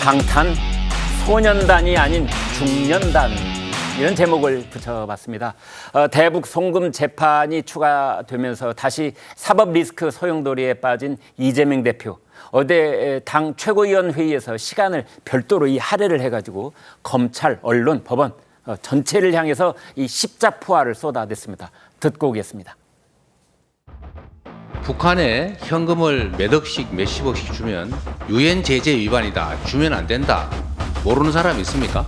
방탄 소년단이 아닌 중년단 이런 제목을 붙여봤습니다. 대북 송금 재판이 추가되면서 다시 사법 리스크 소용돌이에 빠진 이재명 대표. 어제 당 최고위원 회의에서 시간을 별도로 할애를 해가지고 검찰, 언론, 법원 전체를 향해서 이 십자포화를 쏟아냈습니다. 듣고 오겠습니다. 북한에 현금을 몇 억씩 몇십억씩 주면 유엔 제재 위반이다. 주면 안 된다. 모르는 사람 있습니까?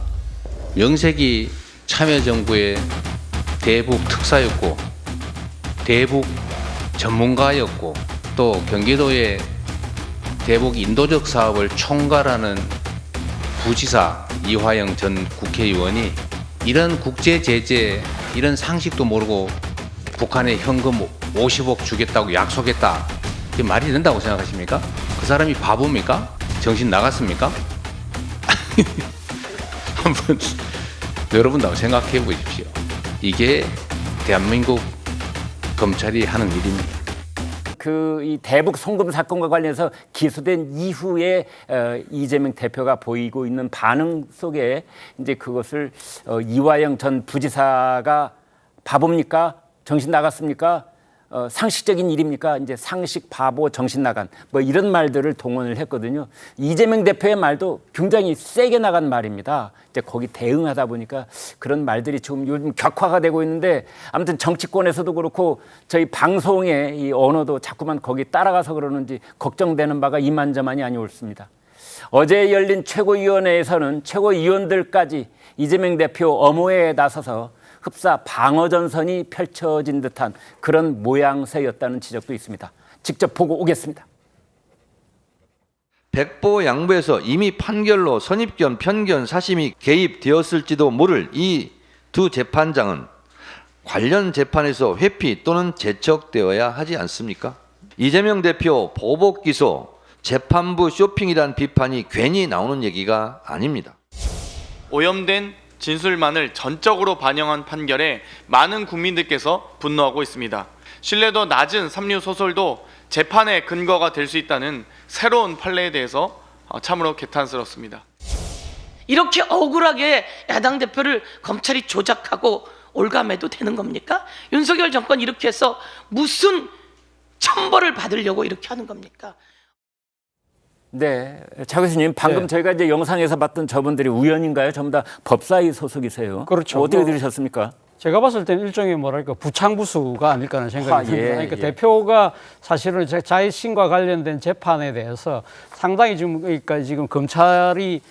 명색이 참여정부의 대북 특사였고 대북 전문가였고 또 경기도의 대북 인도적 사업을 총괄하는 부지사 이화영 전 국회의원이 이런 국제 제재 이런 상식도 모르고 북한에 현금 50억 주겠다고 약속했다. 이게 말이 된다고 생각하십니까? 그 사람이 바보입니까? 정신 나갔습니까? 한번 여러분도 한번 생각해 보십시오. 이게 대한민국 검찰이 하는 일입니다. 이 대북 송금 사건과 관련해서 기소된 이후에 이재명 대표가 보이고 있는 반응 속에 이제 그것을 이화영 전 부지사가 바보입니까? 정신 나갔습니까? 상식적인 일입니까? 이제 상식, 바보, 정신 나간 뭐 이런 말들을 동원을 했거든요. 이재명 대표의 말도 굉장히 세게 나간 말입니다. 이제 거기 대응하다 보니까 그런 말들이 지금 요즘 격화가 되고 있는데 아무튼 정치권에서도 그렇고 저희 방송의 이 언어도 자꾸만 거기 따라가서 그러는지 걱정되는 바가 이만저만이 아니었습니다. 어제 열린 최고위원회에서는 최고위원들까지 이재명 대표 엄호에 나서서 흡사 방어전선이 펼쳐진 듯한 그런 모양새였다는 지적도 있습니다. 직접 보고 오겠습니다. 백보 양보에서 이미 판결로 선입견, 편견, 사심이 개입되었을지도 모를 이 두 재판장은 관련 재판에서 회피 또는 제척되어야 하지 않습니까? 이재명 대표 보복 기소, 재판부 쇼핑이란 비판이 괜히 나오는 얘기가 아닙니다. 오염된 진술만을 전적으로 반영한 판결에 많은 국민들께서 분노하고 있습니다. 신뢰도 낮은 삼류 소설도 재판의 근거가 될 수 있다는 새로운 판례에 대해서 참으로 개탄스럽습니다. 이렇게 억울하게 야당 대표를 검찰이 조작하고 올감해도 되는 겁니까? 윤석열 정권 이렇게 해서 무슨 천벌을 받으려고 이렇게 하는 겁니까? 네, 차 교수님 방금 저희가 이제 영상에서 봤던 저분들이 우연인가요? 전부 다 법사위 소속이세요. 그렇죠. 어떻게 들으셨습니까? 제가 봤을 때는 일종의 뭐랄까 부창부수가 아닐까 하는 생각이 듭니다. 그러니까 예. 대표가 사실은 자신과 관련된 재판에 대해서 상당히 지금 검찰이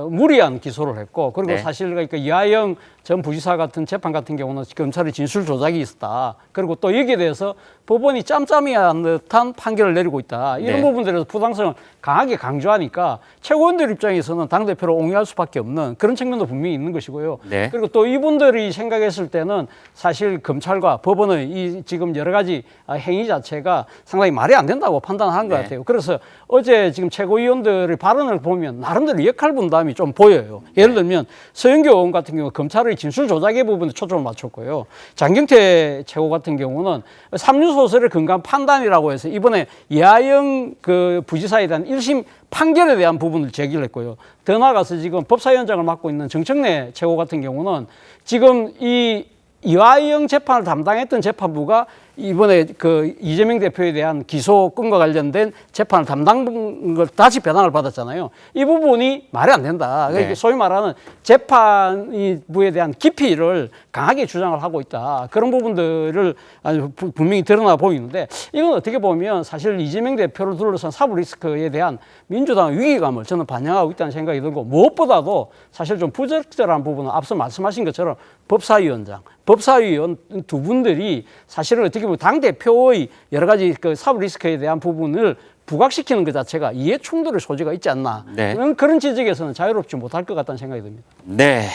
무리한 기소를 했고 그리고 네. 사실 그러니까 이하영 전 부지사 같은 재판 같은 경우는 검찰의 진술 조작이 있었다. 그리고 또 여기에 대해서 법원이 짬짬이한 듯한 판결을 내리고 있다. 이런 네. 부분들에서 부당성을 강하게 강조하니까 최고위원들 입장에서는 당대표를 옹호할 수밖에 없는 그런 측면도 분명히 있는 것이고요. 네. 그리고 또 이분들이 생각했을 때는 사실 검찰과 법원의 이 지금 여러 가지 행위 자체가 상당히 말이 안 된다고 판단한 것 네. 같아요. 그래서 어제 지금 최고위원들의 발언을 보면 나름대로 역할 분담이 좀 보여요. 예를 들면 서영교 의원 같은 경우 검찰의 진술 조작의 부분에 초점을 맞췄고요. 장경태 최고 같은 경우는 삼류소설의 근거한 판단이라고 해서 이번에 이하영 그 부지사에 대한 1심 판결에 대한 부분을 제기를 했고요. 더 나아가서 지금 법사위원장을 맡고 있는 정청래 최고 같은 경우는 지금 이 이화영 재판을 담당했던 재판부가 이번에 그 이재명 대표에 대한 기소 건과 관련된 재판을 담당한 걸 다시 배당을 받았잖아요. 이 부분이 말이 안 된다. 그러니까 네. 소위 말하는 재판부에 대한 기피를 강하게 주장을 하고 있다. 그런 부분들을 아주 분명히 드러나 보이는데 이건 어떻게 보면 사실 이재명 대표를 둘러싼 사법 리스크에 대한 민주당의 위기감을 저는 반영하고 있다는 생각이 들고 무엇보다도 사실 좀 부적절한 부분은 앞서 말씀하신 것처럼 법사위원장, 법사위원 두 분들이 사실은 어떻게 보면 당대표의 여러 가지 그 사법 리스크에 대한 부분을 부각시키는 것 자체가 이해 충돌의 소지가 있지 않나. 네. 그런 지적에서는 자유롭지 못할 것 같다는 생각이 듭니다. 네.